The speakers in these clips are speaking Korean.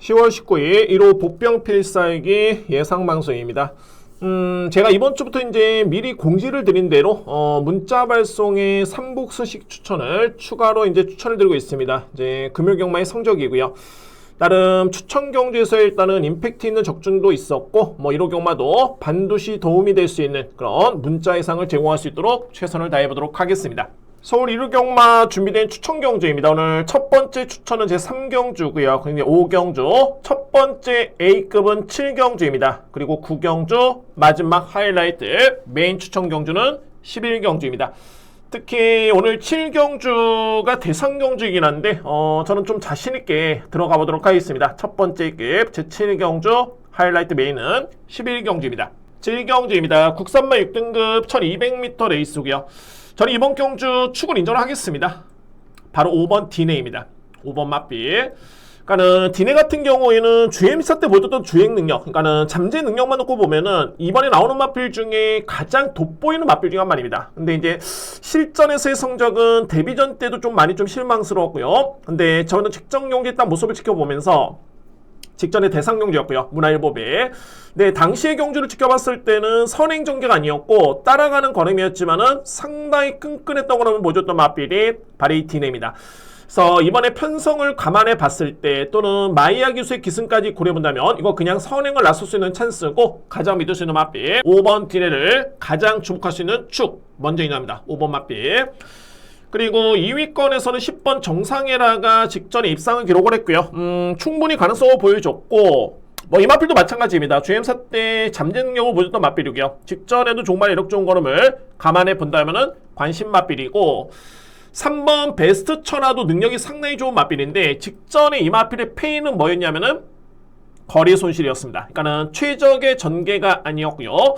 10월 19일 1호 복병필살기 예상방송입니다. 제가 이번 주부터 이제 미리 공지를 드린 대로 문자 발송의 삼복수식 추천을 추가로 이제 추천을 드리고 있습니다. 이제 금요경마의 성적이고요. 나름 추천 경주에서 일단은 임팩트 있는 적중도 있었고, 1호 경마도 반드시 도움이 될 수 있는 그런 문자 예상을 제공할 수 있도록 최선을 다해보도록 하겠습니다. 서울 1호 경마 준비된 추천 경주입니다. 오늘 첫 번째 추천은 제 3경주고요. 그리고 5경주, 첫 번째 A급은 7경주입니다. 그리고 9경주, 마지막 하이라이트 메인 추천 경주는 11경주입니다. 특히 오늘 7경주가 대상 경주이긴 한데 저는 좀 자신있게 들어가 보도록 하겠습니다. 첫 번째 급 제7경주 하이라이트 메인은 11경주입니다. 7경주입니다. 국산마 6등급 1200m 레이스고요. 저는 이번 경주 축을 인정을 하겠습니다. 바로 5번 디네입니다. 5번 맛빛. 그러니까는 디네 같은 경우에는 GM사 때 보여줬던 주행 능력, 그러니까는 잠재 능력만 놓고 보면은 이번에 나오는 맛필 중에 가장 돋보이는 맛필 중에 한 마리입니다. 근데 이제 실전에서의 성적은 데뷔전 때도 좀 많이 좀 실망스러웠고요. 근데 저는 직전 경기에 딱 모습을 지켜보면서 직전에 대상 경주였고요. 문화일보배. 네, 당시의 경주를 지켜봤을 때는 선행 전개가 아니었고 따라가는 걸음이었지만은 상당히 끈끈했던 걸음을 보여줬던 맛필이 바로 이 디네입니다. 그래서 이번에 편성을 감안해 봤을 때 또는 마이야 기수의 기승까지 고려해본다면 이거 그냥 선행을 나설 수 있는 찬스고 가장 믿을 수 있는 맛빛 5번 디네를 가장 주목할 수 있는 축 먼저 인정합니다. 5번 맛빛. 그리고 2위권에서는 10번 정상회라가 직전에 입상을 기록을 했고요. 충분히 가능성을 보여줬고 이 맛필도 마찬가지입니다. GM사 때 잠재 능력을 보여줬던 맛필이고요. 직전에도 종말 이력 좋은 걸음을 감안해 본다면은 관심 맛필이고 3번 베스트 천하도 능력이 상당히 좋은 맛필인데 직전에 이 맛필의 페이는 뭐였냐면은 거리 손실이었습니다. 그러니까는 최적의 전개가 아니었고요.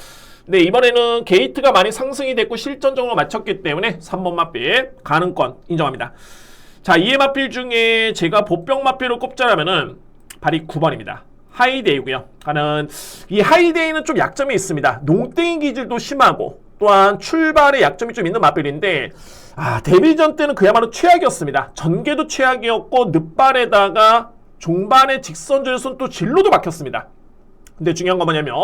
네, 이번에는 게이트가 많이 상승이 됐고 실전적으로 맞췄기 때문에 3번 맛필 가능권 인정합니다. 자, 이의 맛필 중에 제가 보병 맛필을 꼽자라면은 바로 9번입니다. 하이데이고요. 그러니까는 이 하이데이는 좀 약점이 있습니다. 농땡이 기질도 심하고 또한 출발에 약점이 좀 있는 맛필인데 데뷔전 때는 그야말로 최악이었습니다. 전개도 최악이었고 늦발에다가 종반의 직선줄에서는 또 진로도 막혔습니다. 근데 중요한 건 뭐냐면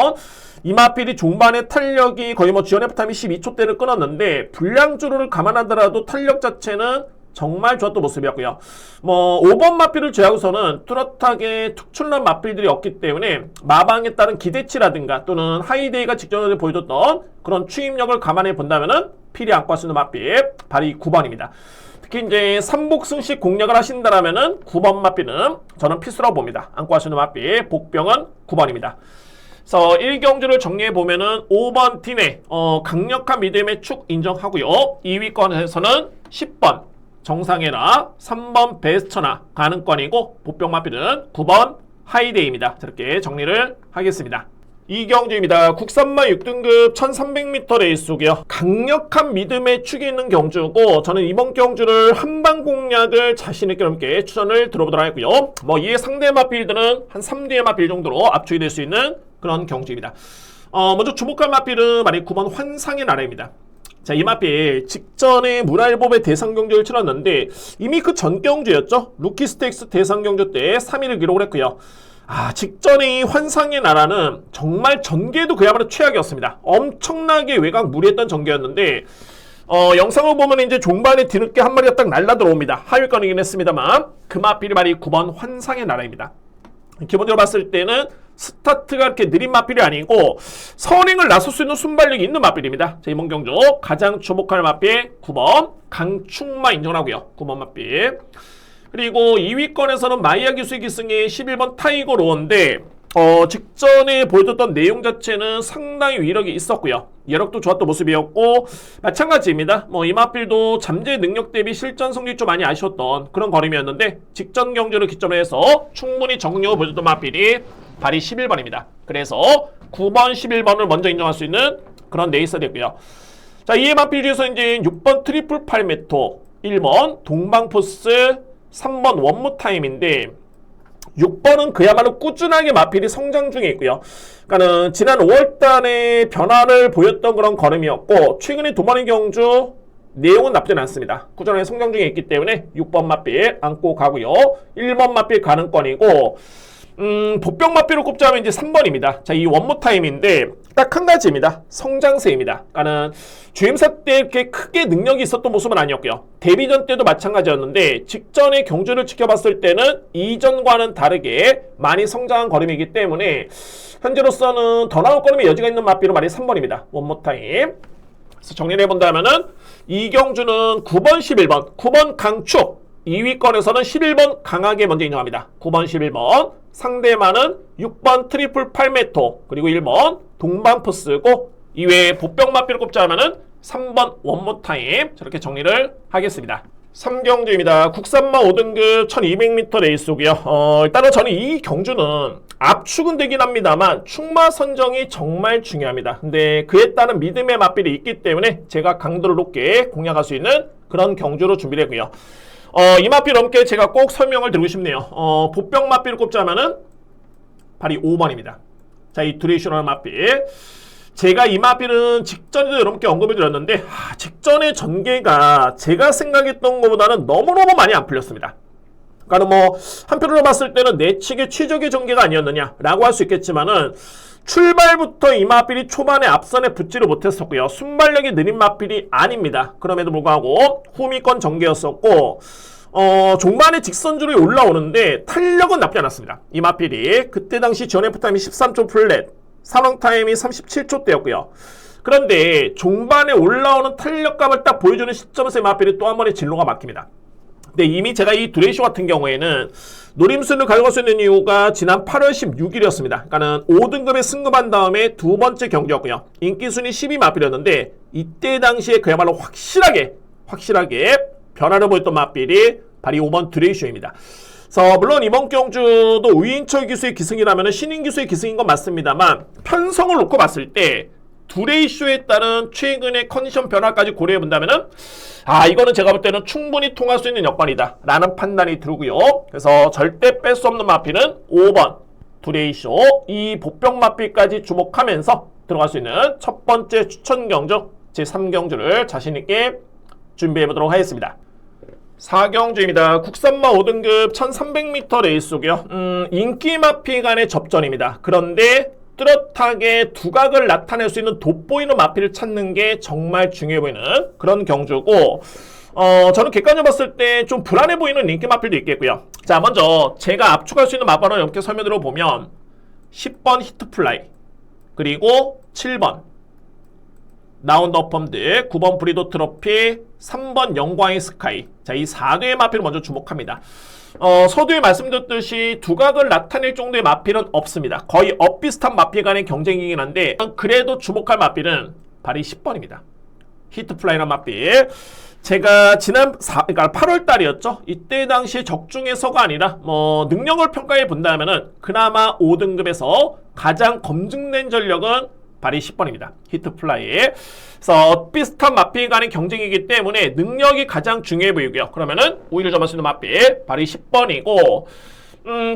이 마필이 종반의 탄력이 거의 GNF 타임이 12초대를 끊었는데 불량주로를 감안하더라도 탄력 자체는 정말 좋았던 모습이었고요. 5번 마필을 제하고서는 뚜렷하게 특출난 마필들이 없기 때문에 마방에 따른 기대치라든가 또는 하이데이가 직전에 보여줬던 그런 추임력을 감안해 본다면은 필히 안고 할 수 있는 마필 바로 이 9번입니다. 특히 이제 삼복승식 공략을 하신다라면은 9번 맛비는 저는 필수라고 봅니다. 안고 하시는 맛비 복병은 9번입니다. 그래서 1경주를 정리해 보면은 5번 디네 강력한 믿음의 축 인정하고요. 2위권에서는 10번 정상회라, 3번 베스천하 가능권이고 복병 맛비는 9번 하이데이입니다. 저렇게 정리를 하겠습니다. 2경주입니다. 국산마 6등급 1300m 레이스고요. 강력한 믿음의 축이 있는 경주고 저는 이번 경주를 한방 공략을 자신있게 넘게 추천을 들어보도록 하고요. 이에 상대 마필들은 한 3대의 마필 정도로 압축이 될 수 있는 그런 경주입니다. 먼저 주목할 마필은 만약 9번 환상의 나라입니다. 자, 이 마필 직전에 문화일보배 대상 경주를 치렀는데 이미 그 전 경주였죠. 루키 스테이크스 대상 경주 때 3위를 기록을 했고요. 직전에 이 환상의 나라는 정말 전개도 그야말로 최악이었습니다. 엄청나게 외곽 무리했던 전개였는데 영상을 보면 이제 종반에 뒤늦게 한 마리가 딱 날라 들어옵니다. 하위권이긴 했습니다만 그 마필이 바로 9번 환상의 나라입니다. 기본적으로 봤을 때는 스타트가 이렇게 느린 마필이 아니고 선행을 나설 수 있는 순발력이 있는 마필입니다. 자, 이번 경주 가장 주목할 마필 9번 강충마 인정하고요. 9번 마필. 그리고 2위권에서는 마이야 기수의 기승의 11번 타이거 로어인데 직전에 보여줬던 내용 자체는 상당히 위력이 있었고요. 예력도 좋았던 모습이었고 마찬가지입니다. 이 마필도 잠재 능력 대비 실전 성적이 좀 많이 아쉬웠던 그런 걸음이었는데 직전 경주를 기점으로 해서 충분히 적응력을 보여줬던 마필이 바로 11번입니다. 그래서 9번, 11번을 먼저 인정할 수 있는 그런 레이스가 됐고요. 자, 이에 마필 중에서 이제 6번 트리플 8m, 1번 동방포스, 3번 원무타임인데 6번은 그야말로 꾸준하게 마필이 성장 중에 있고요. 그러니까는 지난 5월달에 변화를 보였던 그런 걸음이었고 최근에 두 번의 경주 내용은 나쁘진 않습니다. 꾸준하게 성장 중에 있기 때문에 6번 마필 안고 가고요. 1번 마필 가능권이고 보병마비로 꼽자면 이제 3번입니다. 자, 이 원모타임인데 딱 한 가지입니다. 성장세입니다. 그러니까는 주임사 때 이렇게 크게 능력이 있었던 모습은 아니었고요. 데뷔전 때도 마찬가지였는데 직전의 경주를 지켜봤을 때는 이전과는 다르게 많이 성장한 걸음이기 때문에 현재로서는 더 나올 걸음의 여지가 있는 마비로 말이 3번입니다. 원모타임. 그래서 정리를 해본다면은 이경주는 9번, 11번, 9번 강축 2위권에서는 11번 강하게 먼저 인정합니다. 9번, 11번. 상대만은 6번 트리플 팔메토 그리고 1번 동반포스고 이외에 보병마비를 꼽자면은 3번 원모타임 저렇게 정리를 하겠습니다. 3경주입니다. 국산마 5등급 1200m 레이스고요. 일단은 저는 이 경주는 압축은 되긴 합니다만 축마 선정이 정말 중요합니다. 근데 그에 따른 믿음의 맛비이 있기 때문에 제가 강도를 높게 공략할 수 있는 그런 경주로 준비를 했고요. 이 마필 넘게 제가 꼭 설명을 드리고 싶네요. 보병 마필을 꼽자면은 발이 5번입니다. 자, 이 드레이셔널 마필. 제가 이 마필은 직전에도 여러분께 언급을 드렸는데 직전의 전개가 제가 생각했던 것보다는 너무너무 많이 안 풀렸습니다. 그러니까 뭐 한편으로 봤을 때는 내측의 최적의 전개가 아니었느냐라고 할 수 있겠지만은 출발부터 이 마필이 초반에 앞선에 붙지를 못했었고요. 순발력이 느린 마필이 아닙니다. 그럼에도 불구하고 후미권 전개였었고 종반에 직선주로 올라오는데 탄력은 나쁘지 않았습니다. 이 마필이 그때 당시 전F 타임이 13초 플랫 산왕 타임이 37초 대였고요. 그런데 종반에 올라오는 탄력감을 딱 보여주는 시점에서 이 마필이 또 한 번의 진로가 막힙니다. 근데 이미 제가 이 드레이쇼 같은 경우에는 노림수를 가져갈 수 있는 이유가 지난 8월 16일이었습니다. 그러니까는 5등급에 승급한 다음에 두 번째 경기였고요. 인기순위 10위 마필이었는데 이때 당시에 그야말로 확실하게 변화를 보였던 마필이 바로 5번 드레이쇼입니다. 그래서 물론 이번 경주도 우인철 기수의 기승이라면 신인 기수의 기승인 건 맞습니다만 편성을 놓고 봤을 때 드레이쇼에 따른 최근의 컨디션 변화까지 고려해 본다면은 이거는 제가 볼 때는 충분히 통할 수 있는 여건이다 라는 판단이 들고요. 그래서 절대 뺄 수 없는 마필은 5번 드레이쇼 이 보병 마필까지 주목하면서 들어갈 수 있는 첫 번째 추천 경주 제3경주를 자신있게 준비해 보도록 하겠습니다. 4경주입니다. 국산마 5등급 1300m 레이스고요. 인기 마필 간의 접전입니다. 그런데 뚜렷하게 두각을 나타낼 수 있는 돋보이는 마필을 찾는 게 정말 중요해 보이는 그런 경주고 저는 객관적으로 봤을 때 좀 불안해 보이는 인기 마필도 있겠고요. 자, 먼저 제가 압축할 수 있는 마발을 이렇게 설명드려 보면 10번 히트플라이 그리고 7번 라운드 어펌드 9번 브리도 트로피 3번 영광의 스카이 자, 이 4대의 마필을 먼저 주목합니다. 서두에 말씀드렸듯이 두각을 나타낼 정도의 마필은 없습니다. 거의 엇비슷한 마필 간의 경쟁이긴 한데 그래도 주목할 마필은 바로 10번입니다. 히트플라이라는 마필 제가 그러니까 8월 달이었죠. 이때 당시에 적중해서가 아니라 능력을 평가해 본다면은 그나마 5등급에서 가장 검증된 전력은 바로 10번입니다. 히트플라이. 그래서 비슷한 마필 간의 경쟁이기 때문에 능력이 가장 중요해 보이고요. 그러면은 오히려 점할 수 있는 마필 바로 10번이고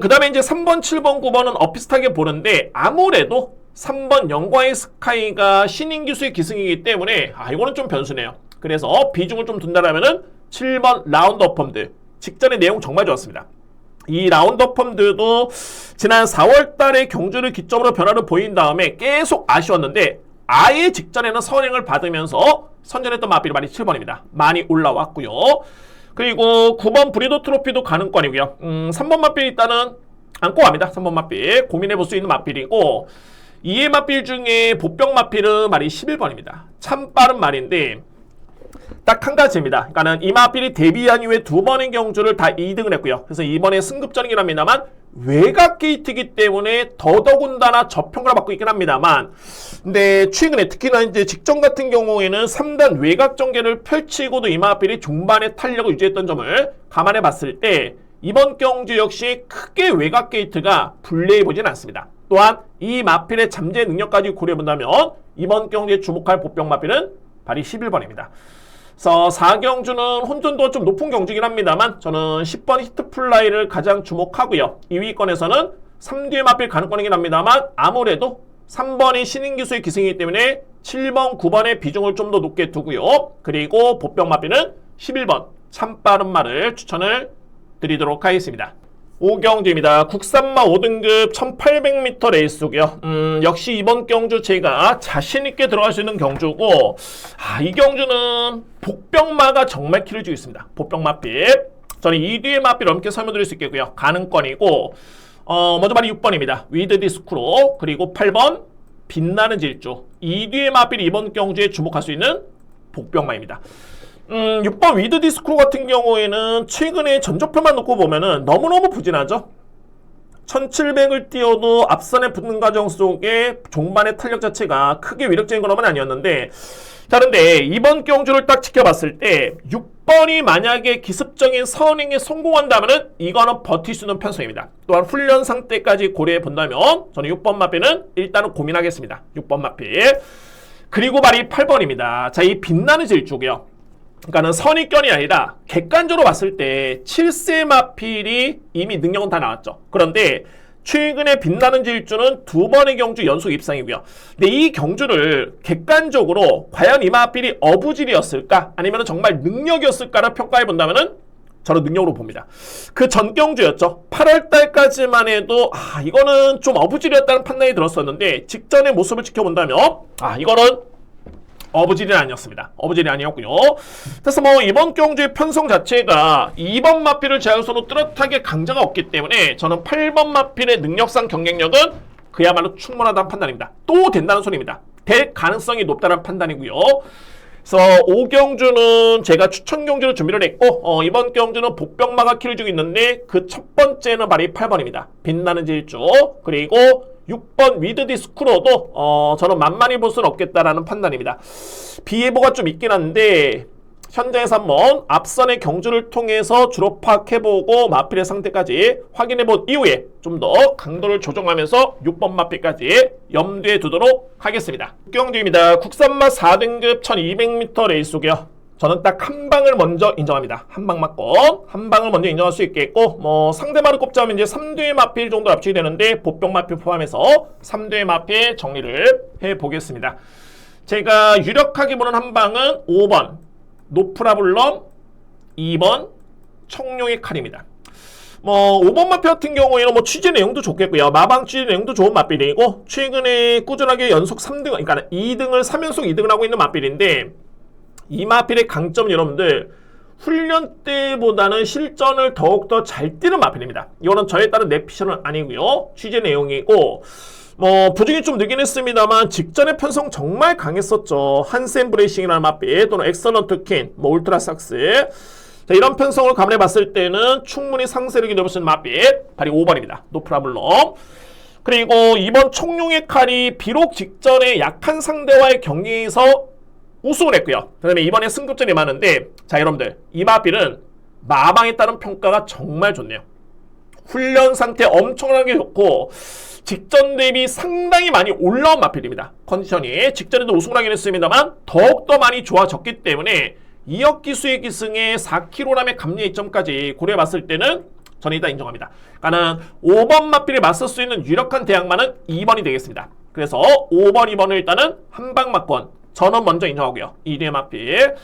그 다음에 이제 3번, 7번, 9번은 비슷하게 보는데 아무래도 3번 영광의 스카이가 신인 기수의 기승이기 때문에 이거는 좀 변수네요. 그래서 비중을 좀 둔다라면은 7번 라운드 어펌드 직전의 내용 정말 좋았습니다. 이 라운드 어펌드도 지난 4월 달에 경주를 기점으로 변화를 보인 다음에 계속 아쉬웠는데 아예 직전에는 선행을 받으면서 선전했던 마필이 많이 7번입니다. 많이 올라왔고요. 그리고 9번 브리도 트로피도 가능권이고요. 3번 마필 일단은 안고 갑니다. 3번 마필 고민해볼 수 있는 마필이고 2의 마필 중에 보병 마필은 말이 11번입니다. 참 빠른 말인데 딱 한 가지입니다. 그러니까는 이 마필이 데뷔한 이후에 두 번의 경주를 다 2등을 했고요. 그래서 이번에 승급전이긴 합니다만 외곽 게이트이기 때문에 더더군다나 저평가를 받고 있긴 합니다만 근데 최근에 특히나 이제 직전 같은 경우에는 3단 외곽 전개를 펼치고도 이 마필이 중반에 탄력을 유지했던 점을 감안해 봤을 때 이번 경주 역시 크게 외곽 게이트가 불리해 보진 않습니다. 또한 이 마필의 잠재 능력까지 고려해 본다면 이번 경주에 주목할 보병 마필은 바로 11번입니다. 그래서 4경주는 혼돈도가 좀 높은 경주이긴 합니다만 저는 10번 히트플라이를 가장 주목하고요. 2위권에서는 3뒤의 마필 가능권이긴 합니다만 아무래도 3번이 신인 기수의 기승이기 때문에 7번, 9번의 비중을 좀 더 높게 두고요. 그리고 보병 마필은 11번 참 빠른 말을 추천을 드리도록 하겠습니다. 오경주입니다. 국산마 5등급 1800m 레이스고요. 역시 이번 경주 제가 자신있게 들어갈 수 있는 경주고, 이 경주는 복병마가 정말 키를 주고 있습니다. 복병마필. 저는 2뒤의 마필 넘게 설명드릴 수 있겠고요. 가능권이고, 먼저 말이 6번입니다. 위드 디스크로. 그리고 8번 빛나는 질주. 2뒤의 마필이 이번 경주에 주목할 수 있는 복병마입니다. 6번 위드 디스크로 같은 경우에는 최근에 전적표만 놓고 보면은 너무너무 부진하죠. 1700을 뛰어도 앞선에 붙는 과정 속에 종반의 탄력 자체가 크게 위력적인 건 아니었는데, 자, 그런데 이번 경주를 딱 지켜봤을 때 6번이 만약에 기습적인 선행에 성공한다면은 이거는 버틸 수 있는 편성입니다. 또한 훈련 상태까지 고려해 본다면 저는 6번 마필은 일단은 고민하겠습니다. 6번 마필. 그리고 말이 8번입니다. 자, 이 빛나는 질주고요. 그러니까는 선입견이 아니라 객관적으로 봤을 때 7세 마필이 이미 능력은 다 나왔죠. 그런데 최근에 빛나는 질주는 2번의 경주 연속 입상이고요. 근데 이 경주를 객관적으로 과연 이 마필이 어부질이었을까? 아니면 정말 능력이었을까를 평가해 본다면은 저는 능력으로 봅니다. 그 전 경주였죠. 8월 달까지만 해도 이거는 좀 어부질이었다는 판단이 들었었는데, 직전의 모습을 지켜본다면 이거는 어부질이 아니었습니다. 어부질이 아니었고요. 그래서 이번 경주의 편성 자체가 2번 마필을 제약으로 뚜렷하게 강자가 없기 때문에 저는 8번 마필의 능력상 경쟁력은 그야말로 충분하다는 판단입니다. 또 된다는 소리입니다. 될 가능성이 높다는 판단이고요. 그래서 5경주는 제가 추천 경주를 준비를 했고, 이번 경주는 복병마가 키를 주고 있는데, 그 첫 번째는 바로 8번입니다. 빛나는 질주. 그리고 6번 위드 디스크로도 저는 만만히 볼 수는 없겠다라는 판단입니다. 비예보가 좀 있긴 한데, 현장에서 한번 앞선의 경주를 통해서 주로 파악해보고 마필의 상태까지 확인해본 이후에 좀 더 강도를 조정하면서 6번 마필까지 염두에 두도록 하겠습니다. 경주입니다. 국산마 4등급 1200m 레이스고요. 저는 딱 한 방을 먼저 인정합니다. 한 방 맞고 한 방을 먼저 인정할 수 있겠고, 상대마를 꼽자면 이제 3대 마필 정도 합치게 되는데, 복병 마필 포함해서 3대 마필 정리를 해보겠습니다. 제가 유력하게 보는 한 방은 5번 노프라블럼, 2번 청룡의 칼입니다. 5번 마필 같은 경우에는 취재 내용도 좋겠고요. 마방 취재 내용도 좋은 마필이고, 최근에 꾸준하게 연속 3등, 그러니까 2등을 3연속 2등을 하고 있는 마필인데, 이 마필의 강점은 여러분들 훈련 때보다는 실전을 더욱더 잘 뛰는 마필입니다. 이거는 저에 따른 내피셜은 아니고요. 취재 내용이고, 부중이 좀 늘긴 했습니다만 직전의 편성 정말 강했었죠. 한센 브레이싱이라는 마필, 또는 엑설런트 퀸, 울트라 삭스. 자, 이런 편성을 감안해 봤을 때는 충분히 상세력이 높을 수 있는 마필, 바로 5번입니다. 노프라블럼. 그리고 이번 청룡의 칼이 비록 직전에 약한 상대와의 경기에서 우승을 했고요. 그 다음에 이번에 승급전이 많은데, 자, 여러분들 이 마필은 마방에 따른 평가가 정말 좋네요. 훈련 상태 엄청나게 좋고 직전 대비 상당히 많이 올라온 마필입니다. 컨디션이 직전에도 우승을 하긴 했습니다만 더욱더 많이 좋아졌기 때문에 2억 기수의 기승에 4kg의 감리 이점까지 고려해봤을 때는 저는 일단 인정합니다. 그러니까 5번 마필에 맞설 수 있는 유력한 대항마는 2번이 되겠습니다. 그래서 5번, 2번을 일단은 한방 맞건 저는 먼저 인정하고요. 2위의 마필.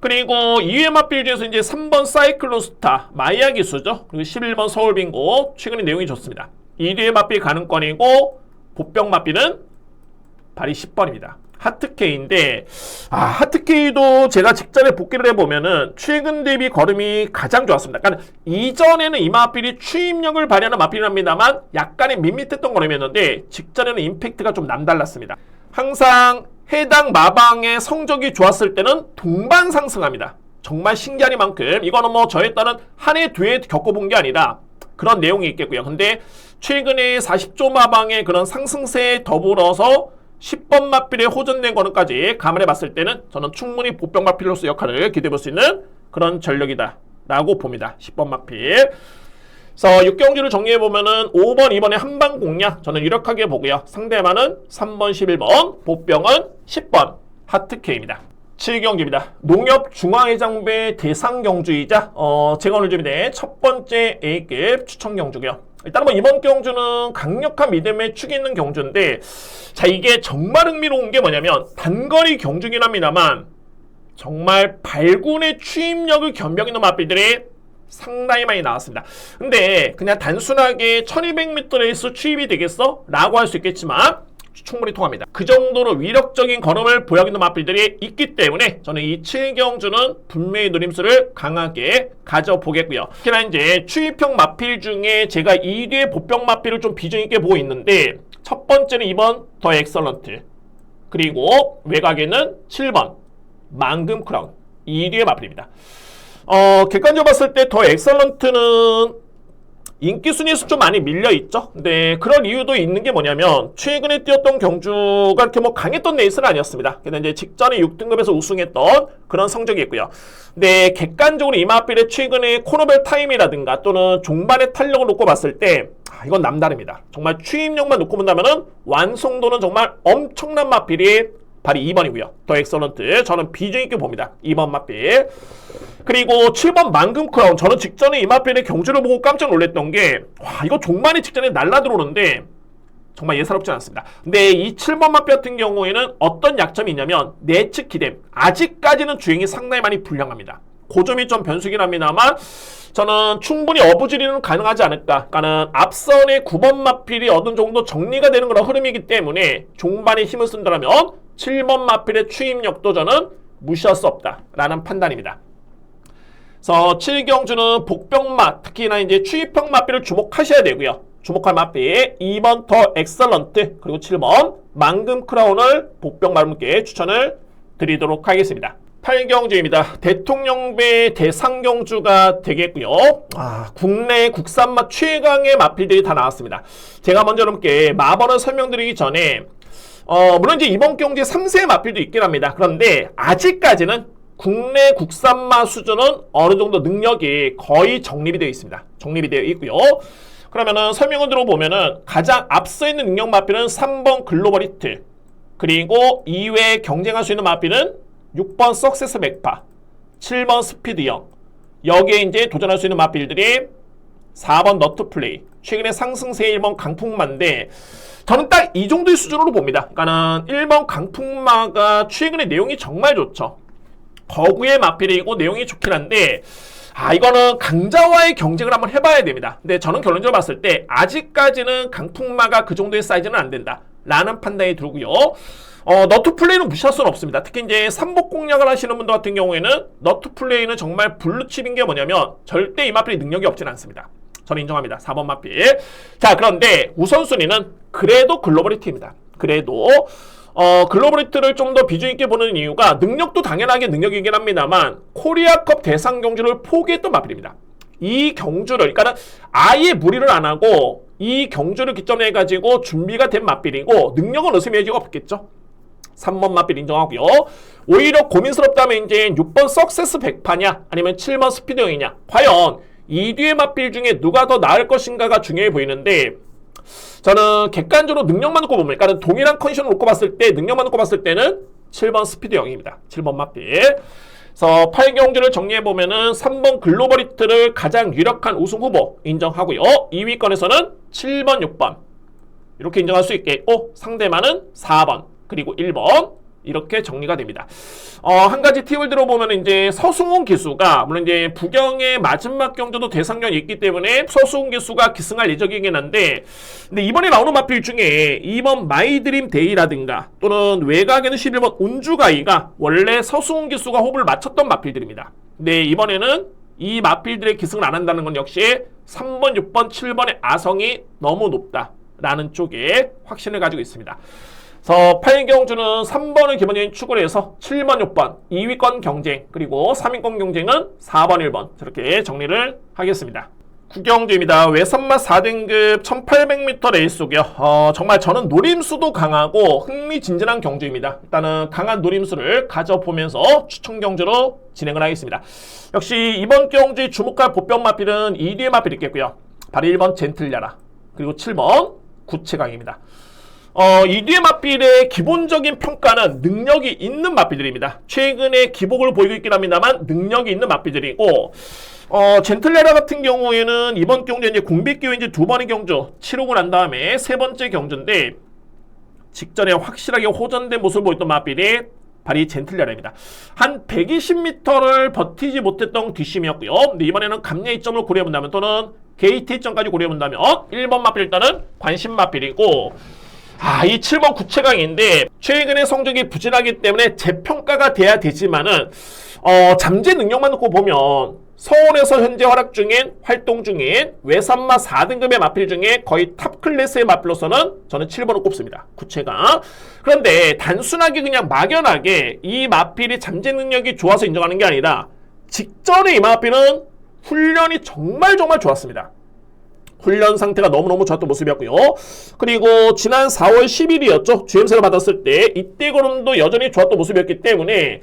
그리고 2위의 마필 중에서 이제 3번 사이클론 스타, 마이야 기수죠. 그리고 11번 서울 빙고, 최근에 내용이 좋습니다. 2위의 마필 가능권이고, 복병 마필은 발이 10번입니다. 하트케이인데, 하트케이도 제가 직전에 복귀를 해보면은 최근 대비 걸음이 가장 좋았습니다. 그러니까 이전에는 이 마필이 추임력을 발휘하는 마필입니다만 약간의 밋밋했던 걸음이었는데, 직전에는 임팩트가 좀 남달랐습니다. 항상 해당 마방의 성적이 좋았을 때는 동반 상승합니다. 정말 신기하니만큼 이거는 저에 따른 한 해, 두 해 겪어본 게 아니라 그런 내용이 있겠고요. 근데 최근에 40조 마방의 그런 상승세에 더불어서 10번 마필에 호전된 거는까지 감안해 봤을 때는 저는 충분히 복병 마필로서 역할을 기대해 볼 수 있는 그런 전력이다 라고 봅니다. 10번 마필. 그래서 6경주를 정리해보면은 5번, 2번의 한방 공략 저는 유력하게 보고요. 상대만은 3번, 11번, 복병은 10번, 하트케이입니다. 7경주입니다. 농협중앙회장배 대상경주이자 제가 오늘 준비된 첫 번째 A급 추천경주고요. 일단 이번 경주는 강력한 믿음의 축이 있는 경주인데, 자, 이게 정말 흥미로운 게 뭐냐면 단거리 경주긴 합니다만 정말 발군의 추임력을 겸비하고 있는 마필들이 상당히 많이 나왔습니다. 근데 그냥 단순하게 1200m 레이스 추입이 되겠어? 라고 할 수 있겠지만 충분히 통합니다. 그 정도로 위력적인 걸음을 보여주는 마필들이 있기 때문에 저는 이 7경주는 분명히 노림수를 강하게 가져보겠고요. 특히나 이제 추입형 마필 중에 제가 2뒤의 보병 마필을 좀 비중 있게 보고 있는데 첫 번째는 2번 더 엑설런트, 그리고 외곽에는 7번 망금 크라운, 2뒤의 마필입니다. 객관적으로 봤을 때 더 엑설런트는 인기 순위에서 좀 많이 밀려있죠. 근데 그런 이유도 있는 게 뭐냐면 최근에 뛰었던 경주가 이렇게 뭐 강했던 레이스는 아니었습니다. 근데 이제 직전에 6등급에서 우승했던 그런 성적이 있고요. 근데 객관적으로 이마필의 최근에 코너별 타임이라든가 또는 종반의 탄력을 놓고 봤을 때 이건 남다릅니다. 정말 추임력만 놓고 본다면은 완성도는 정말 엄청난 마필이 바로 2번이고요. 더 엑설런트 저는 비중 있게 봅니다. 2번 마필. 그리고 7번 망금 크라운, 저는 직전에 이 마필의 경주를 보고 깜짝 놀랐던 게 이거 종반이 직전에 날라들어오는데 정말 예사롭지 않습니다. 근데 이 7번 마필 같은 경우에는 어떤 약점이 있냐면 내측 기댐, 아직까지는 주행이 상당히 많이 불량합니다. 그 점이 좀 변수긴 합니다만 저는 충분히 어부지리는 가능하지 않을까. 그러니까는 앞선의 9번 마필이 어느 정도 정리가 되는 그런 흐름이기 때문에 종반에 힘을 쓴다면 7번 마필의 추임력도 저는 무시할 수 없다라는 판단입니다. 그래서 7경주는 복병마, 특히나 이제 추입형 마필을 주목하셔야 되고요. 주목할 마필 2번 더 엑설런트, 그리고 7번 망금 크라운을 복병마분께 추천을 드리도록 하겠습니다. 8경주입니다. 대통령배 대상경주가 되겠고요. 국내 국산맛 최강의 마필들이 다 나왔습니다. 제가 먼저 여러분께 마번을 설명드리기 전에 물론 이제 이번 경주에 3세의 마필도 있긴 합니다. 그런데 아직까지는 국내 국산마 수준은 어느 정도 능력이 거의 정립이 되어 있습니다. 정립이 되어 있고요. 그러면은 설명을 들어보면은 가장 앞서 있는 능력 마필은 3번 글로벌 히트, 그리고 이외에 경쟁할 수 있는 마필은 6번 석세스 맥파, 7번 스피드형, 여기에 이제 도전할 수 있는 마필들이 4번 너트 플레이, 최근에 상승세 1번 강풍마인데 저는 딱 이 정도의 수준으로 봅니다. 그러니까는 1번 강풍마가 최근에 내용이 정말 좋죠. 거구의 마필이고 내용이 좋긴 한데 이거는 강자와의 경쟁을 한번 해봐야 됩니다. 근데 저는 결론적으로 봤을 때 아직까지는 강풍마가 그 정도의 사이즈는 안 된다 라는 판단이 들고요. 너트 플레이는 무시할 수는 없습니다. 특히 이제 삼복 공략을 하시는 분들 같은 경우에는 너트 플레이는 정말 블루칩인 게 뭐냐면 절대 이 마필이 능력이 없진 않습니다. 저는 인정합니다. 4번 마필. 자, 그런데 우선순위는 그래도 글로벌리티입니다. 그래도 글로벌리티를 좀 더 비중 있게 보는 이유가 능력도 당연하게 능력이긴 합니다만 코리아컵 대상 경주를 포기했던 마필입니다. 이 경주를, 그러니까 아예 무리를 안 하고 이 경주를 기점으로 해가지고 준비가 된 마필이고 능력은 의심해지가 없겠죠. 3번 마필 인정하고요. 오히려 고민스럽다면 이제 6번 석세스 백파냐 아니면 7번 스피드형이냐, 과연 이 뒤의 마필 중에 누가 더 나을 것인가가 중요해 보이는데 저는 객관적으로 능력만 놓고 보면, 그러니까 동일한 컨디션을 놓고 봤을 때 능력만 놓고 봤을 때는 7번 스피드형입니다. 7번 마필. 그래서 8경주를 정리해보면은 3번 글로벌 히트를 가장 유력한 우승 후보 인정하고요. 2위권에서는 7번, 6번 이렇게 인정할 수 있겠고 상대만은 4번 그리고 1번 이렇게 정리가 됩니다. 한 가지 팁을 들어보면 이제 서승훈 기수가 물론 이제 부경의 마지막 경주도 대상경이 있기 때문에 서승훈 기수가 기승할 예정이긴 한데, 근데 이번에 나오는 마필 중에 2번 마이드림 데이라든가 또는 외곽에는 11번 운주가이가 원래 서승훈 기수가 호흡을 맞췄던 마필들입니다. 근데 이번에는 이 마필들의 기승을 안 한다는 건 역시 3번, 6번, 7번의 아성이 너무 높다라는 쪽에 확신을 가지고 있습니다. 그래서 8경주는 3번을 기본적인 축으로 해서 7번, 6번 2위권 경쟁, 그리고 3위권 경쟁은 4번, 1번 이렇게 정리를 하겠습니다. 9경주입니다. 외선마 4등급 1800m 레이스고요. 정말 저는 노림수도 강하고 흥미진진한 경주입니다. 일단은 강한 노림수를 가져보면서 추천 경주로 진행을 하겠습니다. 역시 이번 경주에 주목할 보병 마필은 2뒤의 마필이 있겠고요. 바로 1번 젠틀야라, 그리고 7번 구체강입니다. 이 뒤의 마필의 기본적인 평가는 능력이 있는 마필들입니다. 최근에 기복을 보이고 있긴 합니다만 능력이 있는 마필들이고, 젠틀레라 같은 경우에는 이번 경주에 이제 공백기후 이제 두 번의 경주 치르고 난 다음에 세 번째 경주인데 직전에 확실하게 호전된 모습을 보였던 마필이 발이 젠틀리아입니다. 한 120m를 버티지 못했던 뒷심이었고요. 근데 이번에는 감내 이점을 고려해본다면 또는 게이트 이점까지 고려해본다면 1번 마필 일단은 관심 마필이고 이 7번 구체강인데 최근에 성적이 부진하기 때문에 재평가가 돼야 되지만은 잠재 능력만 놓고 보면 서울에서 현재 활동 중인 외산마 4등급의 마필 중에 거의 탑 클래스의 마필로서는 저는 7번을 꼽습니다. 구체강. 그런데 단순하게 그냥 막연하게 이 마필이 잠재 능력이 좋아서 인정하는 게 아니라 직전에 이 마필은 훈련이 정말 좋았습니다. 훈련 상태가 너무너무 좋았던 모습이었고요. 그리고 지난 4월 10일이었죠. GMC를 받았을 때 이때 걸음도 여전히 좋았던 모습이었기 때문에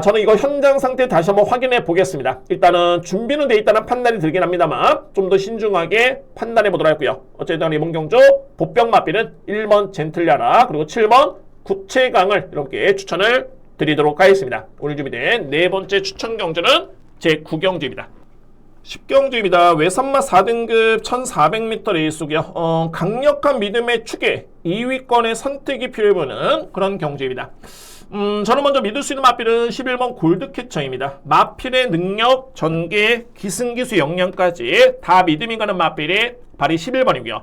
저는 이거 현장 상태 다시 한번 확인해 보겠습니다. 일단은 준비는 돼 있다는 판단이 들긴 합니다만 좀 더 신중하게 판단해 보도록 하고요. 어쨌든 이번 경주 보병 마필은 1번 젠틀리아라 그리고 7번 구체강을 이렇게 추천을 드리도록 하겠습니다. 오늘 준비된 네 번째 추천 경주는 제 9경주입니다. 10경주입니다. 외산마 4등급 1400m 레이스고요. 강력한 믿음의 추계 2위권의 선택이 필요해 보이는 그런 경주입니다. 저는 먼저 믿을 수 있는 마필은 11번 골드캐쳐입니다. 마필의 능력, 전개, 기승기수 역량까지 다 믿음이 가는 마필이 발이 11번이고요.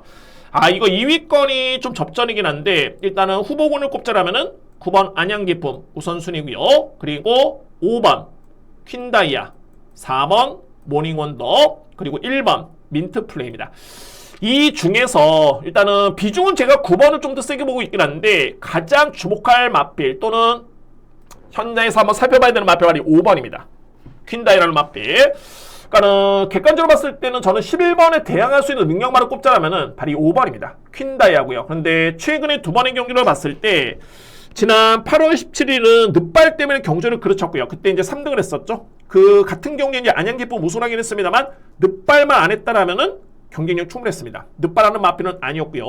이거 2위권이 좀 접전이긴 한데 일단은 후보군을 꼽자라면은 9번 안양기쁨 우선순위고요. 그리고 5번 퀸다이아, 4번 모닝원더, 그리고 1번 민트플레이입니다. 이 중에서 일단은 비중은 제가 9번을 좀 더 세게 보고 있긴 한데 가장 주목할 마필 또는 현장에서 한번 살펴봐야 되는 마필이 5번입니다. 퀸다이라는 마필. 그러니까는 객관적으로 봤을 때는 저는 11번에 대항할 수 있는 능력만을 꼽자라면은 발이 5번입니다. 퀸다이하고요. 그런데 최근에 두 번의 경기를 봤을 때 지난 8월 17일은 늑발 때문에 경주를 그르쳤고요. 그때 이제 3등을 했었죠. 그 같은 경기에 이제 안양기쁨 우승하긴 했습니다만 늑발만 안 했다라면은 경쟁력 충분했습니다. 늑발하는 마필은 아니었고요.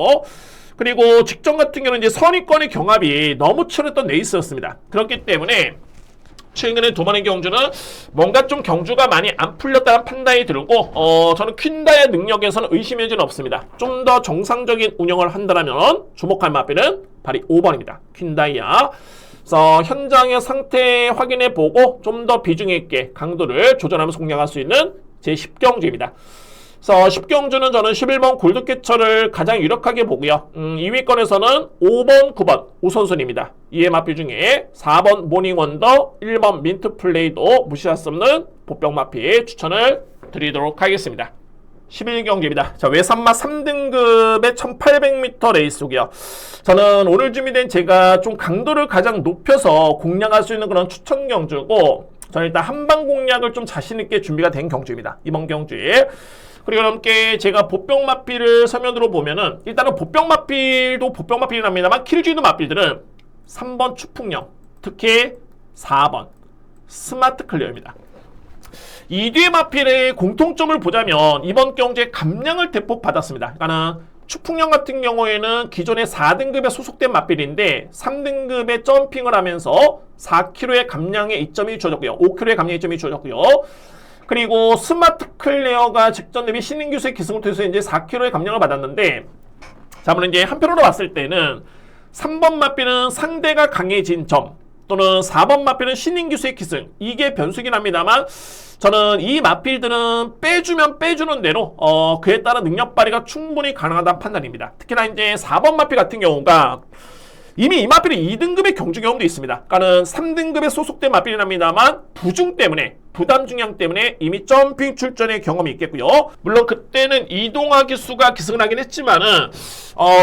그리고 직전 같은 경우는 이제 선의권의 경합이 너무 치열했던 레이스였습니다. 그렇기 때문에 최근에 두 번의 경주는 뭔가 좀 경주가 많이 안 풀렸다는 판단이 들고 저는 퀸다의 능력에서는 의심의 여지는 없습니다. 좀 더 정상적인 운영을 한다면 주목할 마필은 발이 5번입니다. 퀸다이아. 그래서 현장의 상태 확인해 보고 좀 더 비중 있게 강도를 조절하면서 공략할 수 있는 제 10경주입니다. 그래서 10경주는 저는 11번 골드캐쳐를 가장 유력하게 보고요. 2위권에서는 5번, 9번 우선순위입니다. 이에 마필 중에 4번 모닝원더, 1번 민트플레이도 무시할 수 없는 보병 마필 추천을 드리도록 하겠습니다. 11경주입니다. 자, 외산마 3등급의 1800m 레이스고요. 저는 오늘 준비된 제가 좀 강도를 가장 높여서 공략할 수 있는 그런 추천 경주고 저는 일단 한방 공략을 좀 자신있게 준비가 된 경주입니다. 이번 경주에. 그리고 함께 제가 보병 마필을 서면으로 보면은 일단은 보병 마필도 보병 마필이랍니다만 킬주이도 마필들은 3번 추풍령, 특히 4번 스마트 클리어입니다. 이 뒤의 마필의 공통점을 보자면 이번 경주에 감량을 대폭 받았습니다. 그러니까 추풍령 같은 경우에는 기존의 4등급에 소속된 마필인데 3등급에 점핑을 하면서 4kg의 감량의 이점이 주어졌고요. 5kg의 감량의 이점이 주어졌고요. 그리고 스마트 클리어가 직전 대비 신인규수의 기승을 통해서 이제 4kg의 감량을 받았는데 자, 물론 이제 한편으로 봤을 때는 3번 마필은 상대가 강해진 점 또는 4번 마필은 신인규수의 기승 이게 변수긴 합니다만 저는 이 마필들은 빼주면 빼주는 대로 그에 따른 능력 발휘가 충분히 가능하다는 판단입니다. 특히나 이제 4번 마필 같은 경우가 이미 이 마필은 2등급의 경주 경험도 있습니다. 그러니까는 3등급에 소속된 마필이랍니다만 부중 때문에 부담 중량 때문에 이미 점핑 출전의 경험이 있겠고요. 물론 그때는 이동화 기수가 기승을 하긴 했지만은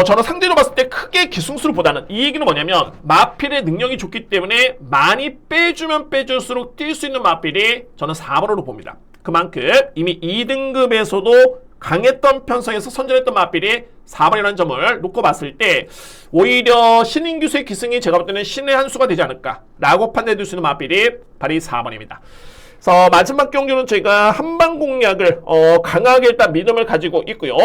저는 상대로 봤을 때 크게 기승수를 보다는 이 얘기는 뭐냐면 마필의 능력이 좋기 때문에 많이 빼주면 빼줄수록 뛸 수 있는 마필이 저는 4번으로 봅니다. 그만큼 이미 2등급에서도 강했던 편성에서 선전했던 마필이 4번이라는 점을 놓고 봤을 때 오히려 신인규수의 기승이 제가 볼 때는 신의 한 수가 되지 않을까라고 판단해둘 수 있는 마필이 발이 4번입니다. 그래서 마지막 경주는 제가 한방 공략을 강하게 일단 믿음을 가지고 있고요.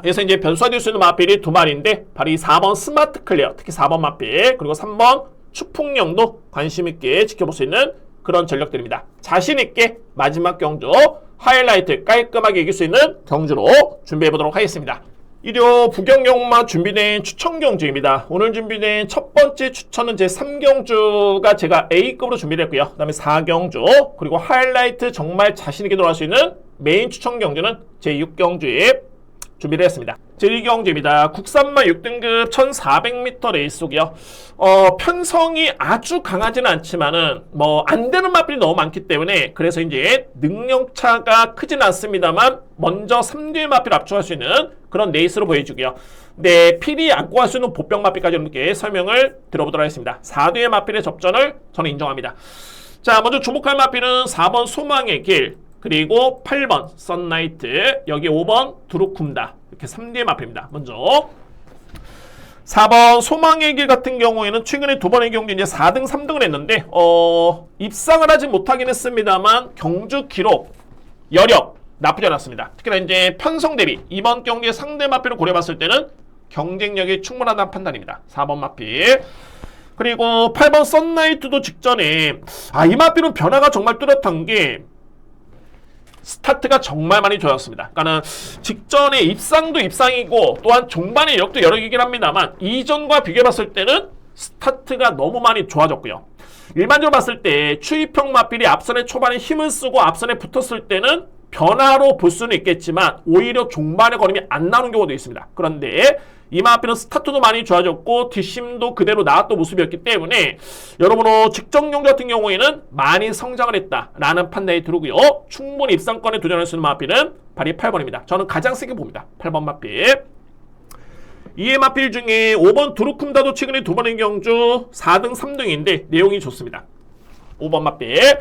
그래서 이제 변수화될 수 있는 마필이 두 마리인데 발이 4번 스마트 클리어, 특히 4번 마필 그리고 3번 추풍령도 관심 있게 지켜볼 수 있는 그런 전력들입니다. 자신 있게 마지막 경주 하이라이트 깔끔하게 이길 수 있는 경주로 준비해 보도록 하겠습니다. 일요 부경영마 준비된 추천 경주입니다. 오늘 준비된 첫 번째 추천은 제 3경주가 제가 A급으로 준비를 했고요. 그 다음에 4경주, 그리고 하이라이트 정말 자신있게 돌아갈 수 있는 메인 추천 경주는 제 6경주에 준비를 했습니다. 제 1경주입니다. 국산마 6등급 1400m 레이스고요. 편성이 아주 강하지는 않지만은 안 되는 마필이 너무 많기 때문에 그래서 이제 능력차가 크진 않습니다만 먼저 3뒤의 마필을 압축할 수 있는 그런 레이스로 보여주고요. 네, 필이 안고 갈 수 있는 보병 마필까지 이렇게 설명을 들어보도록 하겠습니다. 4뒤의 마필의 접전을 저는 인정합니다. 자, 먼저 주목할 마필은 4번 소망의 길, 그리고 8번 선라이트, 여기 5번 두루쿰다. 이렇게 3D의 마필입니다. 먼저 4번 소망의 길 같은 경우에는 최근에 두 번의 경주 이제 4등 3등을 했는데 입상을 하지 못하긴 했습니다만 경주 기록, 여력 나쁘지 않았습니다. 특히나 이제 편성 대비 이번 경기의 상대 마필을 고려봤을 때는 경쟁력이 충분하다는 판단입니다. 4번 마필. 그리고 8번 선라이트도 직전에 이 마필은 변화가 정말 뚜렷한 게 스타트가 정말 많이 좋았습니다. 그러니까는 직전에 입상도 입상이고 또한 종반의 역도 여력이긴 합니다만 이전과 비교해봤을 때는 스타트가 너무 많이 좋아졌고요. 일반적으로 봤을 때 추입형 마필이 앞선에 초반에 힘을 쓰고 앞선에 붙었을 때는 변화로 볼 수는 있겠지만 오히려 종반의 걸음이 안 나오는 경우도 있습니다. 그런데 이 마필은 스타트도 많이 좋아졌고 뒷심도 그대로 나왔던 모습이었기 때문에 여러분 직전 경주 같은 경우에는 많이 성장을 했다라는 판단이 들고요. 충분히 입상권에 도전할 수 있는 마필은 바로 8번입니다. 저는 가장 세게 봅니다. 8번 마필. 이의 마필 중에 5번 두루쿰다도 최근에 두 번의 경주 4등 3등인데 내용이 좋습니다. 5번 마필.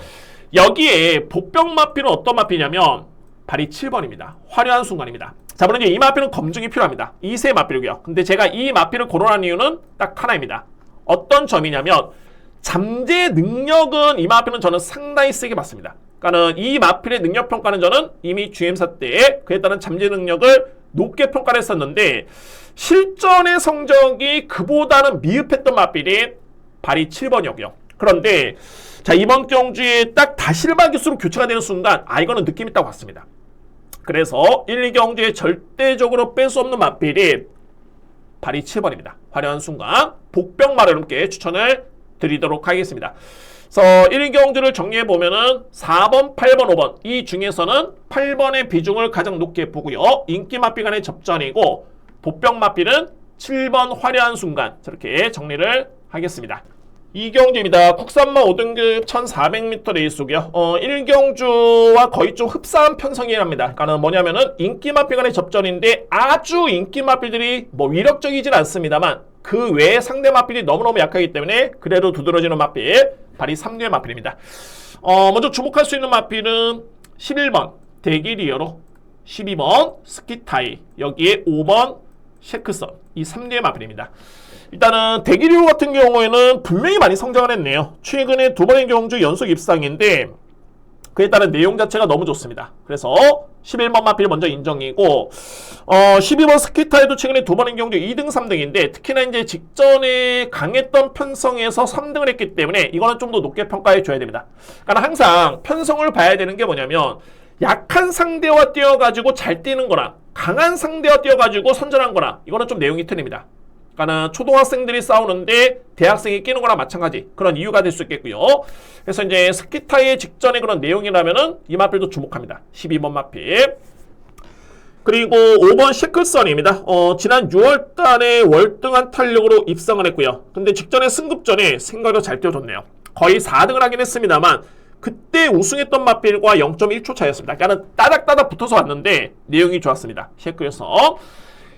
여기에 복병 마필은 어떤 마필이냐면 바로 7번입니다. 화려한 순간입니다. 자, 물론 이제 이 마필은 검증이 필요합니다. 2세 마필이고요. 근데 제가 이 마필을 거론한 이유는 딱 하나입니다. 어떤 점이냐면 잠재 능력은 이 마필은 저는 상당히 세게 봤습니다. 그러니까는 이 마필의 능력 평가는 저는 이미 GM사 때 그에 따른 잠재 능력을 높게 평가를 했었는데 실전의 성적이 그보다는 미흡했던 마필이 바리 7번이었고요. 그런데 자, 이번 경주에 딱 다실바 기수로 교체가 되는 순간 이거는 느낌 있다고 봤습니다. 그래서 1, 2경주에 절대적으로 뺄 수 없는 마필이 바리 7번입니다. 화려한 순간 복병마를 여러분께 추천을 드리도록 하겠습니다. 그래서 1, 2경주를 정리해보면은 4번, 8번, 5번 이 중에서는 8번의 비중을 가장 높게 보고요. 인기 마필 간의 접전이고 복병 마필은 7번 화려한 순간 저렇게 정리를 하겠습니다. 2경주입니다. 국산마 5등급 1400m 레이스고요. 1경주와 거의 좀 흡사한 편성이랍니다. 그러니까 뭐냐면은 인기 마필 간의 접전인데 아주 인기 마필들이 위력적이진 않습니다만 그 외에 상대 마필이 너무너무 약하기 때문에 그래도 두드러지는 마필 바리 3류의 마필입니다. 먼저 주목할 수 있는 마필은 11번 대기리어로 12번 스키타이 여기에 5번 셰크선 이 3류의 마필입니다. 일단은 대기류 같은 경우에는 분명히 많이 성장을 했네요. 최근에 두 번의 경주 연속 입상인데 그에 따른 내용 자체가 너무 좋습니다. 그래서 11번 마필 먼저 인정이고 12번 스키타에도 최근에 두 번의 경주 2등 3등인데 특히나 이제 직전에 강했던 편성에서 3등을 했기 때문에 이거는 좀 더 높게 평가해 줘야 됩니다. 그러니까 항상 편성을 봐야 되는 게 뭐냐면 약한 상대와 뛰어가지고 잘 뛰는 거랑 강한 상대와 뛰어가지고 선전한 거랑 이거는 좀 내용이 틀립니다. 그러니까 초등학생들이 싸우는데 대학생이 끼는 거랑 마찬가지 그런 이유가 될 수 있겠고요. 그래서 이제 스키타의 직전의 그런 내용이라면은 이 마필도 주목합니다. 12번 마필. 그리고 5번 셰클선입니다. 지난 6월 달에 월등한 탄력으로 입상을 했고요. 근데 직전에 승급전에 생각보다 잘 뛰어줬네요. 거의 4등을 하긴 했습니다만 그때 우승했던 마필과 0.1초 차이였습니다. 그러니까 따닥따닥 붙어서 왔는데 내용이 좋았습니다. 셰클에서.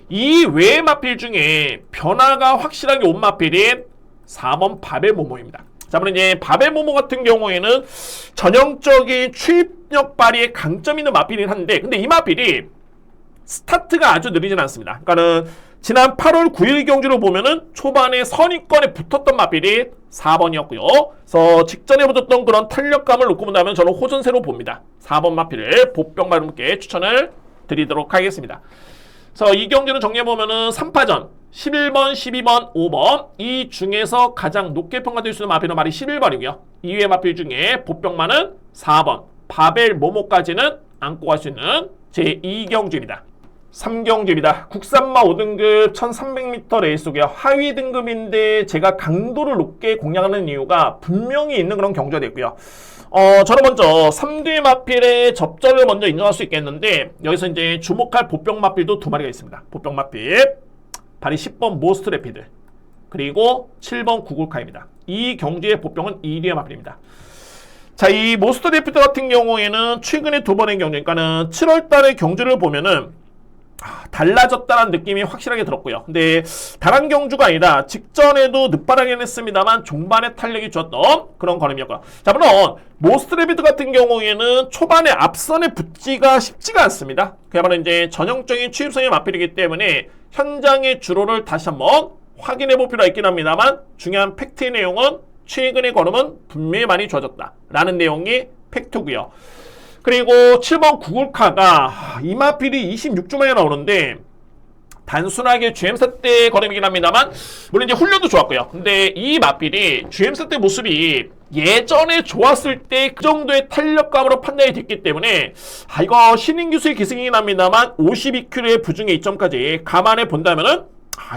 이 외의 마필 중에 변화가 확실하게 온 마필이 4번 바벨모모입니다. 자, 그럼 이제 바벨모모 같은 경우에는 전형적인 추입력 발휘에 강점 있는 마필이긴 한데 근데 이 마필이 스타트가 아주 느리진 않습니다. 그러니까는 지난 8월 9일 경주를 보면은 초반에 선입권에 붙었던 마필이 4번이었고요. 그래서 직전에 붙었던 그런 탄력감을 놓고 본다면 저는 호전세로 봅니다. 4번 마필을 보병마름께 추천을 드리도록 하겠습니다. 그래서 이 경주는 정리해보면은 3파전 11번, 12번, 5번 이 중에서 가장 높게 평가될 수 있는 마필은 말이 11번이고요. 이외의 마필 중에 보병마는 4번, 바벨 모모까지는 안고 갈 수 있는 제2경주입니다. 3경주입니다. 국산마 5등급 1300m 레이스고요. 하위 등급인데 제가 강도를 높게 공략하는 이유가 분명히 있는 그런 경주가 됐고요. 저는 먼저 3대 마필의 접전을 먼저 인정할 수 있겠는데, 여기서 이제 주목할 보병 마필도 두 마리가 있습니다. 보병 마필 발이 10번 모스트 레피드, 그리고 7번 구글카입니다. 이 경주의 보병은 2위의 마필입니다. 자, 이 모스트 레피드 같은 경우에는 최근에 두 번의 경주, 그러니까는 7월 달의 경주를 보면은 달라졌다는 느낌이 확실하게 들었고요. 근데 다른 경주가 아니라 직전에도 늦바라긴 했습니다만 종반에 탄력이 좋았던 그런 걸음이었고요. 자, 물론 모스트 레비드 같은 경우에는 초반에 앞선에 붙기가 쉽지가 않습니다. 그야말로 이제 전형적인 취입성의 마필이기 때문에 현장의 주로를 다시 한번 확인해 볼 필요가 있긴 합니다만, 중요한 팩트의 내용은 최근의 걸음은 분명히 많이 좋아졌다 라는 내용이 팩트고요. 그리고 7번 구글카가 이 마필이 26주 만에 나오는데, 단순하게 GM사 때 걸음이긴 합니다만 물론 이제 훈련도 좋았고요. 근데 이 마필이 GM사 때 모습이 예전에 좋았을 때 그 정도의 탄력감으로 판단이 됐기 때문에 이거 신인 기수의 기승이긴 합니다만 52kg의 부중의 2점까지 감안해 본다면은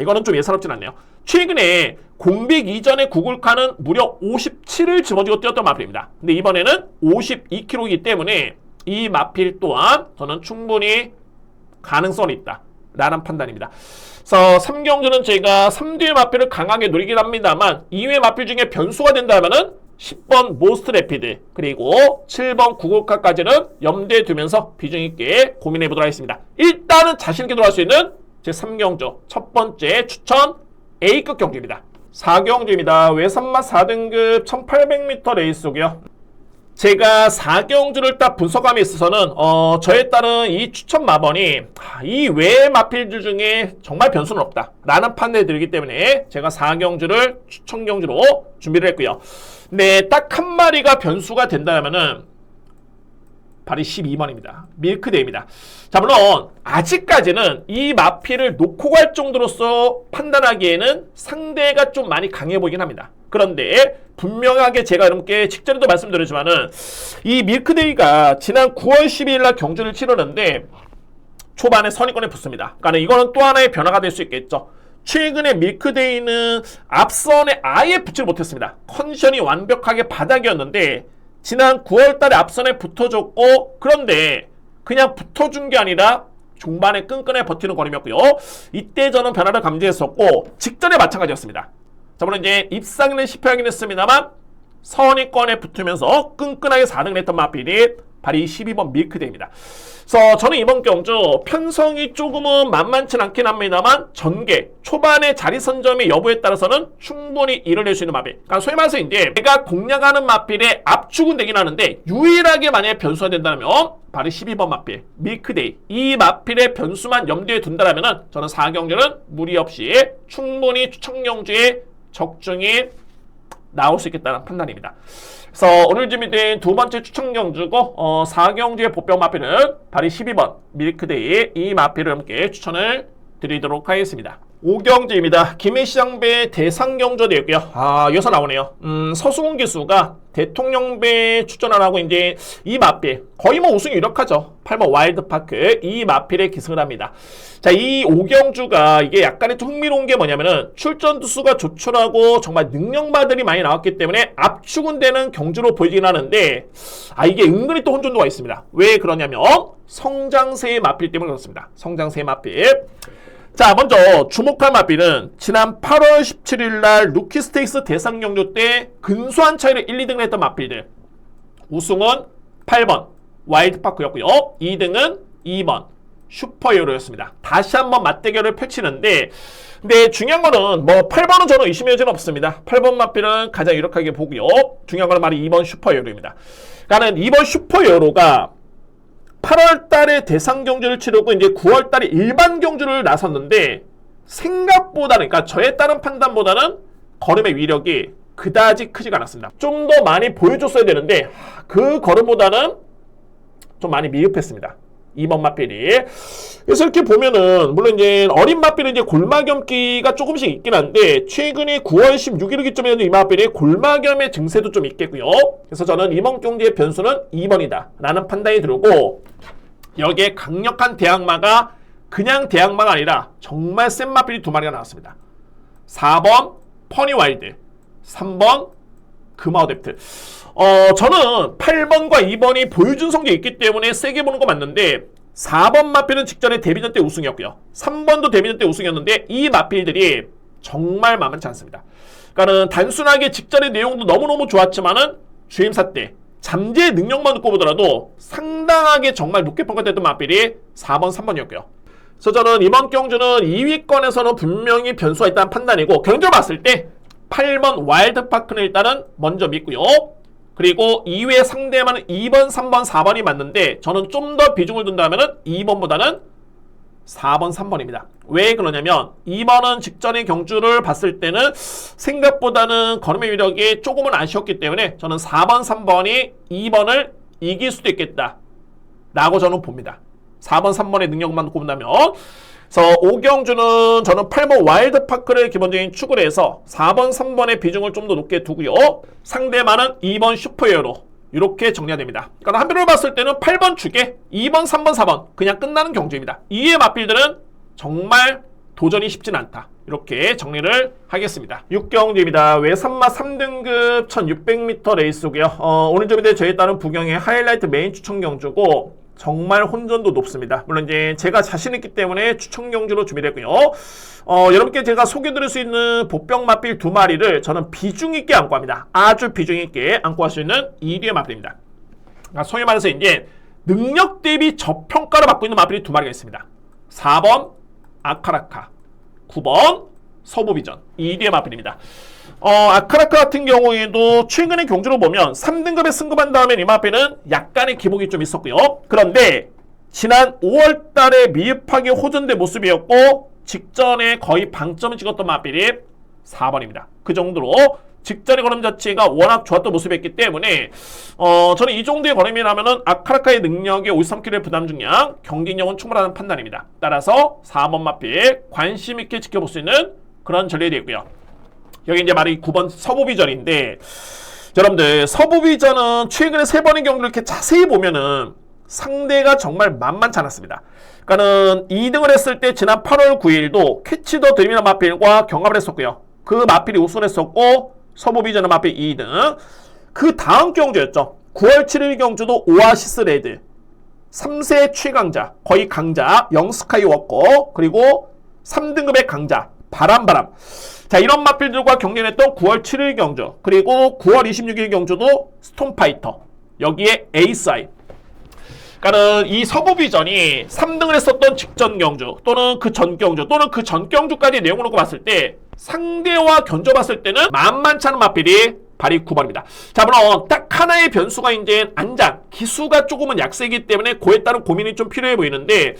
이거는 좀 예사롭진 않네요. 최근에 공백 이전의 구글카는 무려 57을 짊어지고 뛰었던 마필입니다. 근데 이번에는 52kg이기 때문에 이 마필 또한 저는 충분히 가능성이 있다 라는 판단입니다. 그래서 3경주는 제가 3뒤의 마필을 강하게 노리긴 합니다만 2회 마필 중에 변수가 된다면은 10번 모스트 레피드 그리고 7번 구글카까지는 염두에 두면서 비중 있게 고민해 보도록 하겠습니다. 일단은 자신 있게 돌아갈 수 있는 제 3경주 첫 번째 추천 A급 경주입니다. 4경주입니다. 외산마 4등급 1800m 레이스고요. 제가 4경주를 딱 분석함에 있어서는 저에 따른 이 추천 마번이 이 외의 마필들 중에 정말 변수는 없다 라는 판단이 들기 때문에 제가 4경주를 추천 경주로 준비를 했고요. 근데 딱 한 마리가 변수가 된다면은 발이 12번입니다. 밀크데이입니다. 자, 물론 아직까지는 이 마필을 놓고 갈 정도로서 판단하기에는 상대가 좀 많이 강해 보이긴 합니다. 그런데 분명하게 제가 여러분께 직전에도 말씀드렸지만은 이 밀크데이가 지난 9월 12일 날 경주를 치르는데 초반에 선의권에 붙습니다. 그러니까 이거는 또 하나의 변화가 될 수 있겠죠. 최근에 밀크데이는 앞선에 아예 붙지를 못했습니다. 컨디션이 완벽하게 바닥이었는데 지난 9월 달에 앞선에 붙어줬고, 그런데 그냥 붙어준 게 아니라 중반에 끈끈하게 버티는 걸음이었고요. 이때 저는 변화를 감지했었고 직전에 마찬가지였습니다. 자, 물론 이제 입상에는 실패하긴 했습니다만 선의권에 붙으면서 끈끈하게 4등을 했던 마필이 발이 12번 밀크데이입니다. 그래서 저는 이번 경주 편성이 조금은 만만치 않긴 합니다만 전개, 초반의 자리 선점의 여부에 따라서는 충분히 이뤄낼 수 있는 마필. 그러니까 소위 말해서 이제 제가 공략하는 마필의 압축은 되긴 하는데 유일하게 만약에 변수가 된다면 발이 12번 마필, 밀크데이. 이 마필의 변수만 염두에 둔다면 저는 4경주는 무리 없이 충분히 추천 경주에 적중이 나올 수 있겠다는 판단입니다. 그래서 오늘 준비된 두 번째 추천 경주고 4경주의 보병 마필은 발이 12번 밀크데이, 이 마필을 함께 추천을 드리도록 하겠습니다. 5경주입니다. 김해시장배 대상경주가 되었고요. 여기서 나오네요. 서승훈 기수가 대통령배 추천을 하고 이제 이 마필 거의 뭐 우승이 유력하죠. 8번 와일드파크 이 마필에 기승을 합니다. 자, 이 5경주가 이게 약간의 좀 흥미로운 게 뭐냐면은 출전 투수가 조촐하고 정말 능력마들이 많이 나왔기 때문에 압축은 되는 경주로 보이긴 하는데 이게 은근히 또 혼돈도가 있습니다. 왜 그러냐면 성장세의 마필 때문에 그렇습니다. 성장세의 마필. 자, 먼저 주목할 마필은 지난 8월 17일 날 루키 스테이크스 대상 경주 때 근소한 차이를 1, 2등을 했던 마필들. 우승은 8번 와일드파크였고요. 2등은 2번 슈퍼히어로였습니다. 다시 한번 맞대결을 펼치는데, 근데 중요한 거는 뭐 8번은 저는 의심의 여지는 없습니다. 8번 마필은 가장 유력하게 보고요. 중요한 거는 말이 2번 슈퍼히어로입니다. 그러니까 2번 슈퍼히어로가 8월 달에 대상 경주를 치르고 이제 9월 달에 일반 경주를 나섰는데 생각보다는, 그러니까 저에 따른 판단보다는 걸음의 위력이 그다지 크지가 않았습니다. 좀 더 많이 보여줬어야 되는데 그 걸음보다는 좀 많이 미흡했습니다. 2번 마필이. 그래서 이렇게 보면은 물론 이제 어린 마필은 이제 골마겸기가 조금씩 있긴 한데 최근에 9월 16일 기점에는 이 마필이 골마겸의 증세도 좀 있겠고요. 그래서 저는 이번 경기의 변수는 2번이다 라는 판단이 들고, 여기에 강력한 대항마가 그냥 대항마가 아니라 정말 센 마필이 두 마리가 나왔습니다. 4번 퍼니와일드, 3번 금아우뎁트. 저는 8번과 2번이 보여준 성적이 있기 때문에 세게 보는 거 맞는데 4번 마필은 직전에 데뷔전 때 우승이었고요. 3번도 데뷔전 때 우승이었는데 이 마필들이 정말 만만치 않습니다. 그러니까는 단순하게 직전의 내용도 너무너무 좋았지만은 주임사 때 잠재 능력만 놓고 보더라도 상당하게 정말 높게 평가됐던 마필이 4번, 3번이었고요. 그래서 저는 이번 경주는 2위권에서는 분명히 변수가 있다는 판단이고 경주를 봤을 때 8번 와일드파크는 일단은 먼저 믿고요. 그리고 2회 상대만은 2번, 3번, 4번이 맞는데 저는 좀 더 비중을 둔다면 2번보다는 4번, 3번입니다. 왜 그러냐면 2번은 직전의 경주를 봤을 때는 생각보다는 걸음의 위력이 조금은 아쉬웠기 때문에 저는 4번, 3번이 2번을 이길 수도 있겠다 라고 저는 봅니다. 4번, 3번의 능력만 놓고 본다면. 그래서 5경주는 저는 8번 와일드파크를 기본적인 축을 해서 4번, 3번의 비중을 좀 더 높게 두고요. 상대만은 2번 슈퍼히어로 이렇게 정리가 됩니다. 그러니까 한편으로 봤을 때는 8번 축에 2번, 3번, 4번 그냥 끝나는 경주입니다. 이의 마필들은 정말 도전이 쉽진 않다. 이렇게 정리를 하겠습니다. 6경주입니다. 외산마 3등급 1600m 레이스고요. 오늘 좀 이제 저에 따른 부경의 하이라이트 메인 추천 경주고 정말 혼전도 높습니다. 물론 이제 제가 자신 있기 때문에 추천 경주로 준비됐고요. 여러분께 제가 소개드릴 수 있는 복병 마필 두 마리를 저는 비중 있게 안고 합니다. 아주 비중 있게 안고 할 수 있는 2위의 마필입니다. 그러니까 소위 말해서 이제 능력 대비 저평가를 받고 있는 마필이 두 마리가 있습니다. 4번 아카라카, 9번 서부비전 2위의 마필입니다. 아카라카 같은 경우에도 최근의 경주로 보면 3등급에 승급한 다음에 이 마필은 약간의 기복이 좀 있었고요. 그런데 지난 5월달에 미흡하게 호전된 모습이었고 직전에 거의 방점을 찍었던 마필이 4번입니다. 그 정도로 직전의 걸음 자체가 워낙 좋았던 모습이었기 때문에 저는 이 정도의 걸음이라면 아카라카의 능력에 53kg의 부담 중량, 경기력은 충분하다는 판단입니다. 따라서 4번 마필 관심 있게 지켜볼 수 있는 그런 전략이 되고요. 여기 이제 말이 9번 서부비전인데 여러분들 서부비전은 최근에 3번의 경기를 이렇게 자세히 보면은 상대가 정말 만만치 않았습니다. 그러니까는 2등을 했을 때 지난 8월 9일도 캐치 더 드림이라는 마필과 경합을 했었고요. 그 마필이 우승했었고 서부비전은 마필 2등. 그 다음 경주였죠. 9월 7일 경주도 오아시스 레드 3세 최강자 거의 강자 영스카이워커 그리고 3등급의 강자 바람 자 이런 마필들과 경쟁을 했던 9월 7일 경주 그리고 9월 26일 경주도 스톰파이터 여기에 에이스아이 그러니까는 이 서부비전이 3등을 했었던 직전 경주 또는 그 전 경주 또는 그 전 경주까지 내용을 놓고 봤을 때 상대와 견줘봤을 때는 만만치 않은 마필이 발이 9번입니다. 자, 물론 딱 하나의 변수가 이제 안장, 기수가 조금은 약세이기 때문에 그에 따른 고민이 좀 필요해 보이는데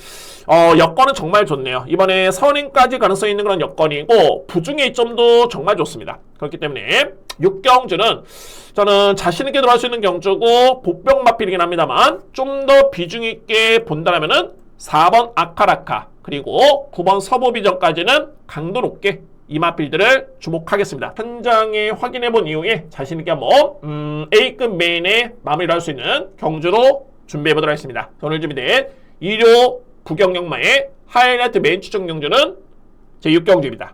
여건은 정말 좋네요. 이번에 선행까지 가능성이 있는 그런 여건이고 부중의 이점도 정말 좋습니다. 그렇기 때문에 6경주는 저는 자신 있게 들어갈 수 있는 경주고 복병 마필이긴 합니다만 좀 더 비중 있게 본다면은 4번 아카라카 그리고 9번 서부비전까지는 강도 높게 이 마필들을 주목하겠습니다. 현장에 확인해본 이후에 자신있게 한번 A급 메인에 마무리를 할 수 있는 경주로 준비해보도록 하겠습니다. 오늘 준비된 2료 부경영마의 하이라이트 메인 추천 경주는 제6경주입니다.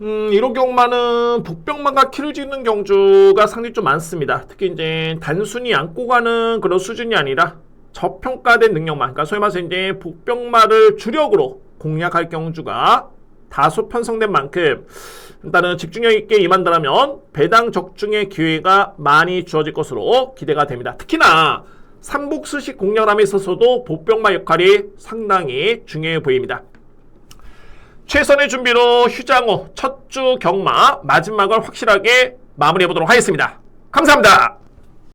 1호 경마는 복병마가 키를 짓는 경주가 상당히 좀 많습니다. 특히 이제 단순히 안고 가는 그런 수준이 아니라 저평가된 능력만, 그러니까 소위 말해서 이제 복병마를 주력으로 공략할 경주가 다소 편성된 만큼 일단은 집중력 있게 임한다면 배당 적중의 기회가 많이 주어질 것으로 기대가 됩니다. 특히나 삼복수식 공략함에 있어서도 복병마 역할이 상당히 중요해 보입니다. 최선의 준비로 휴장호 첫 주 경마 마지막을 확실하게 마무리해보도록 하겠습니다. 감사합니다.